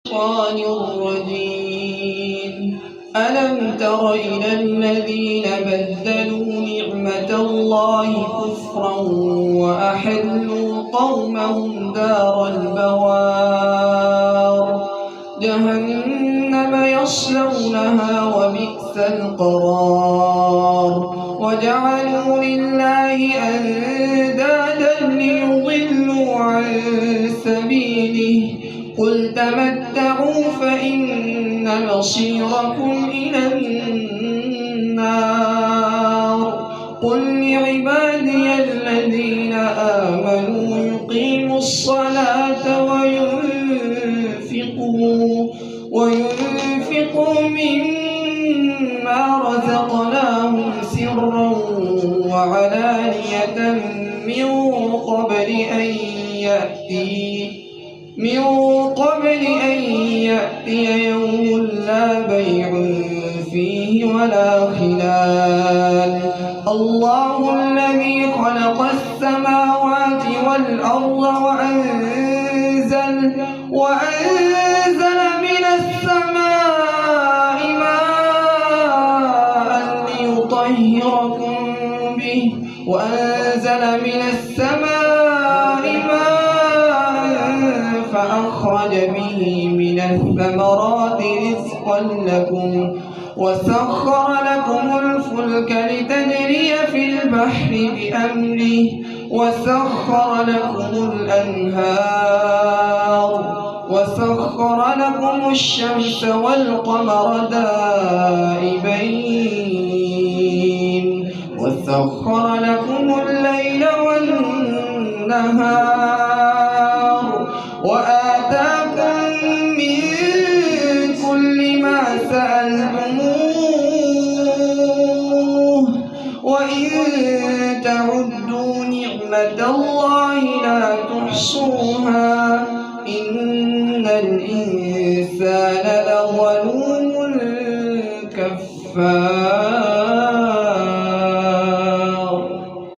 الشيطان الرجيم. ألم تر إلى الذين بدلوا نعمة الله كفرا وأحلوا قومهم دار البوار جهنم يصلونها وبئس القرار وجعلوا لله أندادا ليضلوا عن سبيله قل تمتعوا فإن مصيركم إلى النار قل لعبادي الذين آمنوا يقيموا الصلاة وينفقوا مما رزقناهم سرا وعلانية من قبل أن يأتي يوم لا بيع فيه ولا خلال الله الذي خلق السماوات والأرض وأنزل من السماء ماء ليطهركم به فأخرج به من الثمرات رزقا لكم وسخر لكم الفلك لتجري في البحر بأمره وسخر لكم الأنهار وسخر لكم الشمس والقمر دائبين وسخر لكم الليل والنهار وآتاكم من كل ما سألتموه وإن تعدوا نعمة الله لا تحصوها إن الإنسان لظلوم كفار.